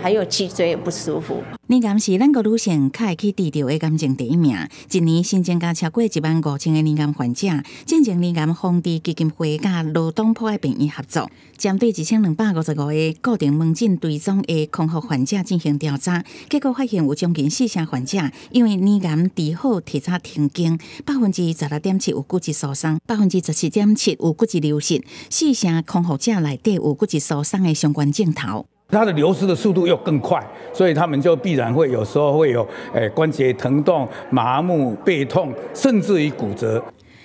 还有脊椎也不舒服。黏癌是咱国女性较会去治疗的癌症第1名，一年新增加超过15000个黏癌患者。进前黏癌防治基金会甲罗东破爱病院合作，针对1255个固定门诊追踪的康复患者进行调查，结果发现有将近4成患者因为黏癌治好提早停经，16.7%有骨质疏松，17.7%有骨质流失，4成康复者内底有骨质疏松的相关镜头。它的流失的速度又更快，所以他们就必然会有时候会有关节疼痛、麻木、背痛，甚至于骨折。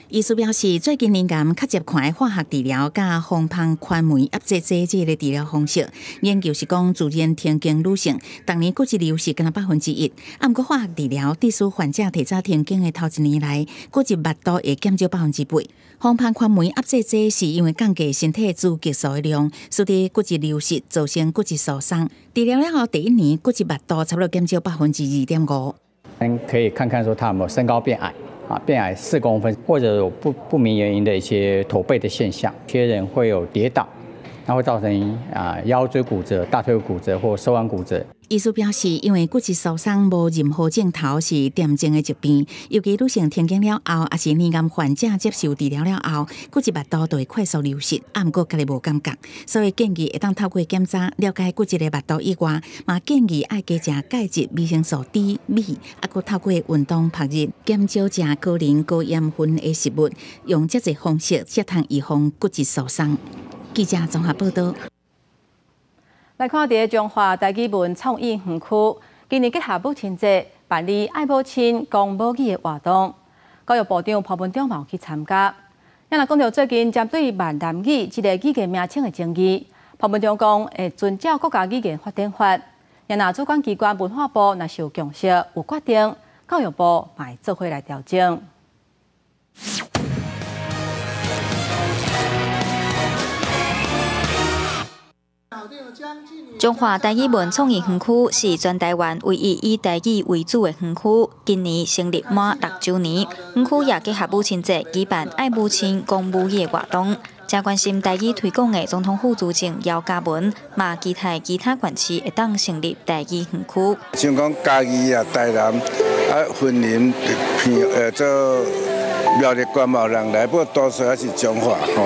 医师表示，最近黏癌较接看的化学治疗加红斑宽酶压制剂这个治疗方式，研究是讲自然停经女性，当年骨质流失敢若1%，不过化学治疗致使患者提早停经的头1年内，骨质密度会减少8%。红斑宽酶压制剂是因为降低身体雌激素的量，使得骨质流失，造成骨质疏松。治疗了后第1年骨质密度差不多减少2.5%。可以看看说他有没有身高变矮。变矮4公分，或者有不明原因的一些驼背的现象，有些人会有跌倒，那会造成腰椎骨折、大腿骨折或手腕骨折。医师表示，因为骨质疏松无任何症头是严重的疾病，尤其女性停经了后，也是黏癌患者接受治疗了后，骨质密度就会快速流失，不过家己无感觉，所以建议会当透过检查了解骨质的密度以外，嘛建议爱加食钙质、维生素 D、镁，还透过运动曝日，减少食高磷、高盐分的食物，用这个方式才通预防骨质疏松。记者综合报道。来看伫中华台语文创意园区，今年结合母亲节办理爱母亲讲母语的活动，教育部长潘文忠有去参加。也若讲到最近针对闽南语这个语言名称的争议，潘文忠讲会遵照国家语言发展法。也若主管机关文化部若是有共识有决定，教育部嘛会做伙来调整。中华台语文创意园区是全台湾唯一以台语为主的园区，今年成立满6周年。园区也结合母亲节举办爱母亲讲母语的活动。正关心台语推广的总统副主席姚嘉文，嘛期待其他县市会当成立台语园区。像讲嘉义啊、台南啊、云林片做苗栗关贸人来，不过多数还是彰化吼。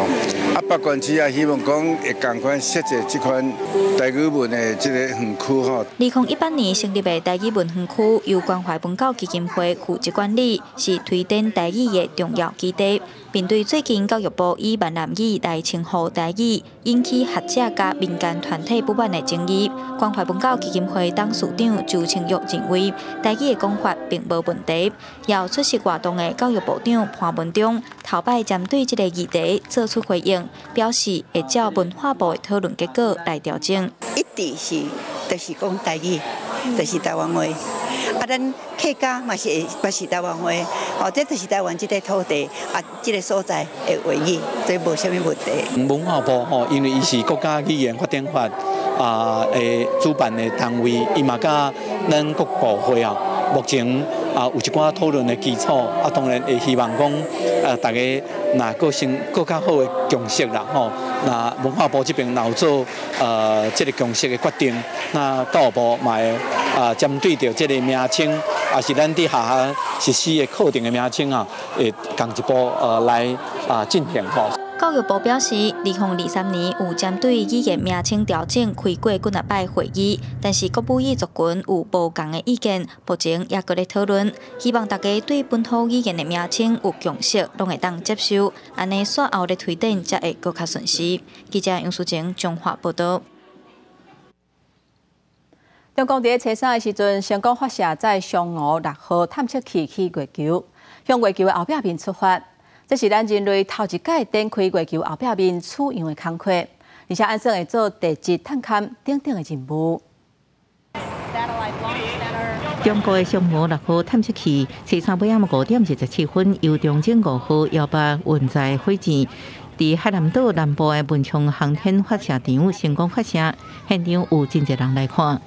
啊，北县市也希望讲会共款设置这款台语文的这个园区吼。2018年成立的台语文园区由关怀文教基金会负责管理，是推展台语的重要基地。面对最近教育部以闽南语来称呼台语，引起学者甲民间团体不满的争议，关怀文教基金会董事长周清玉认为，台语的讲法并无问题。要出席活动的教育部长潘文忠头摆针对这个议题做出回应，表示会照文化部的讨论结果来调整。一直是就是讲台语，就是台湾话。啊，咱客家嘛是台湾话，哦，这就是台湾这个土地啊，这个所在的话语，这无啥物问题。文化部吼，因为伊是国家语言发展法的主办的单位，伊嘛甲咱各部会啊，目前有一寡讨论的基础，当然会希望讲大家若更较好的共识啦吼。那文化部这边若有做这个共识的决定，那教育部嘛会针对着这个名称，也是咱伫学校实施的课程的名称啊，会同一步来进行吼。教育部表示，2023年有针对语言名称调整开过几摆会议，但是各母语族群有无同的意见，目前也搁咧讨论。希望大家对本土语言的名称有共识，拢会当接受，安尼稍后的推展才会更较顺遂。记者杨淑晴中华报道。中共伫初三的时阵，成功发射载嫦娥6号探测器去月球，向月球的后壁面出发。这是咱人类头一届展开月球后壁面取样的工课，而且按算会做地质探勘等等的任务。中国的嫦娥6号探测器，初三尾暗5点27分由中正5号遥八运载火箭，伫海南岛南部的文昌航天发射场成功发射，现场有真侪人来看。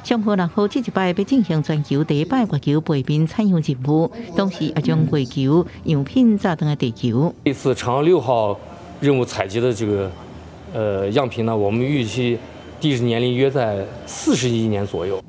嫦娥6号这一摆要进行全球第一摆月球背面采样任务，同时也将月球样品炸登地球。这次嫦娥6号任务采集的这个样品呢，我们预期地质年龄约在40亿年左右。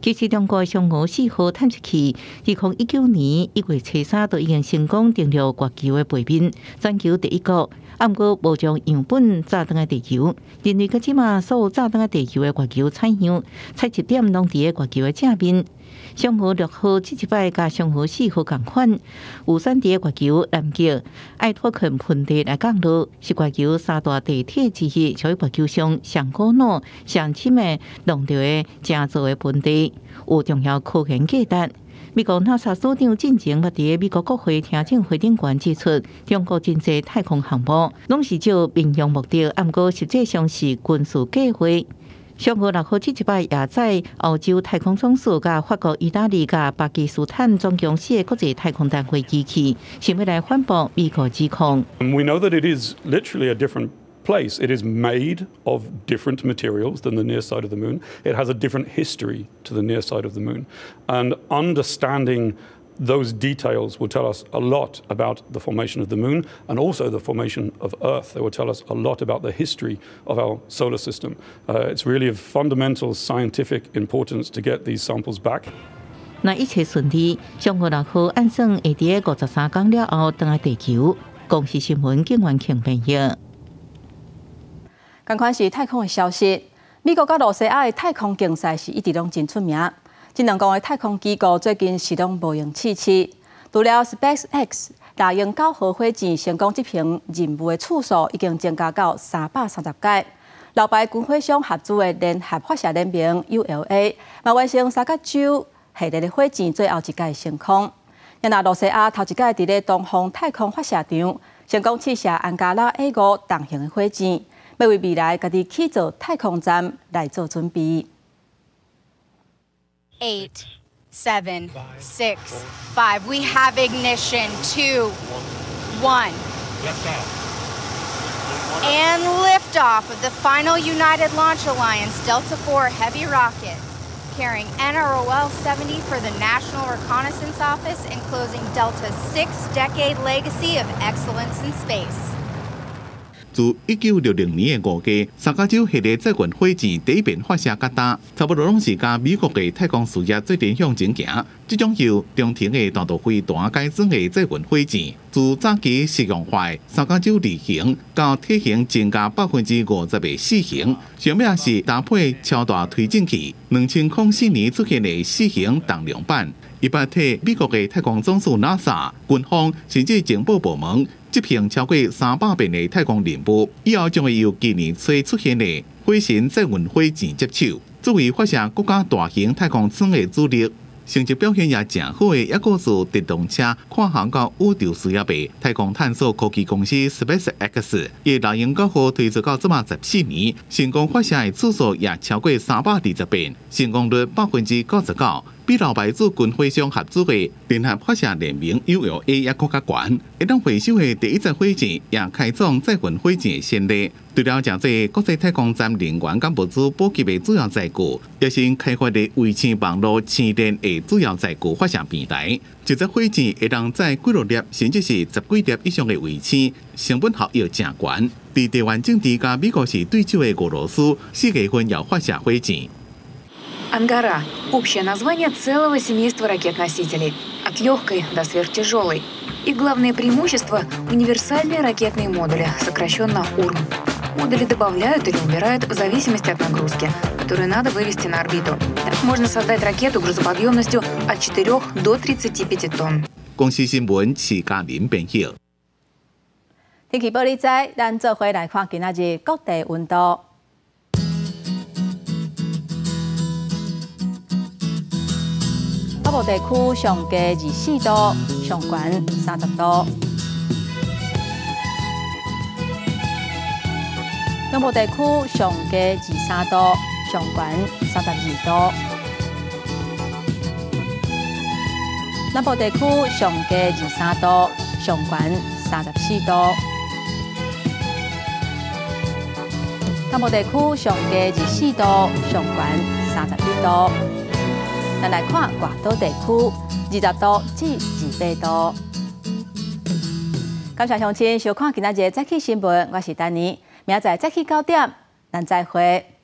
其实，中国嫦娥4号探测器2019年1月初3就已经成功登陆月球的背面，全球第一个。不过，无将样本炸登地球。人类到即马所有炸登地球的月球采样，采集点拢伫个月球的正面。嫦娥6号这一摆甲嫦娥4号同款，有选伫个月球南极爱托肯盆地来降落，是月球三大地铁之一，属于月球上上古老、上深的弄着的正造的盆地，有重要科研价值。美国 NASA 所长进前捌伫美国国会听证会顶悬指出，中国真济太空项目拢是照民用目的，不过实际上是军事计划。嫦娥6号这一摆也载欧洲太空总署、甲法国、意大利、甲巴基斯坦总公司的国际太空单位机器，想要来反驳美国指控。We know that it is literally a different place. It is made of different materials than the near side of the moon. It has a different history to the near side of the moon. And understanding those details will tell us a lot about the formation of the moon and also the formation of Earth. They will tell us a lot about the history of our solar system. It's really of fundamental scientific importance to get these samples back. 那一切顺利，上午6號按算會喺53天了後登來地球。公視新聞警員慶朋友。同款是太空的消息，美國甲羅西亞的太空競賽是一直攏真出名。這兩個的太空機構最近是攏無用試試，除了 SpaceX 大型9號火箭成功執行任務的次數已經增加到330屆。老牌軍火商合資的聯合發射聯盟 ULA， 嘛完成3個週系列的火箭最後一屆升空。因那羅西亞頭一屆佇咧東方太空發射場成功試射安加拉 A5 重型的火箭，要為未來家己起造太空站來做準備。8, 7, 6, 5. We have ignition. 2, 1. And liftoff of the final United Launch Alliance Delta IV Heavy rocket, carrying NROL-70 for the National Reconnaissance Office and closing Delta's 6-decade legacy of excellence in space. 自1960年的5月，3個州系列載運火箭第一遍發射甲搭，差不多攏是甲美國的太空事業做點向前行。這種由中程的彈道飛彈改裝的載運火箭，自早期實用化3個州離型到體型增加50%的試型，上面是搭配超大推進器。2004年出現的4型重量版，一般替美國的太空總署 NASA、軍方甚至情報部門執行超過300遍的太空任務，以後將會由今年初出現的火星載運火箭接手，作為發射國家大型太空艙的主力。成績表現也真好的，也個是電動車跨行到宇宙事業的太空探索科技公司 SpaceX， 以來型9號推出到這麼14年，成功發射的次數也超過320遍，成功率99%，比老牌子軍火商合資的聯合發射聯盟 ULA 也更加懸。一旦回收的第一隻火箭也開創載運火箭的先例。除了這個國際太空站能源跟物資補給的主要載具，也是開發的衛星網絡線電的主要載具發射平台。一隻火箭會當載幾多粒，甚至是10幾粒以上的衛星，成本效益真懸。在台灣政治甲美國是對手的俄羅斯，4月份要發射火箭。Ангара – общее название целого семейства ракет-носителей, от легкой до сверхтяжелой. Их главное преимущество – универсальные ракетные модули, сокращенно УРМ. Модули добавляют или убирают в зависимости от нагрузки, которую надо вывести на орбиту. Так можно создать ракету грузоподъемностью от 4 до 35 тонн. 公司新聞是嘉玲編輯。天氣報你知，咱做伙來看今仔日各地溫度。北部地區上加24度，上懸30度。中部地區上加23度，上懸32度。南部地區上加23度，上懸34度。東部地區上加24度，上懸31度。咱來看外島地區，20度至28度。感謝鄉親收看今仔日早起新聞，我是丹妮。明仔載早起9點，咱再會。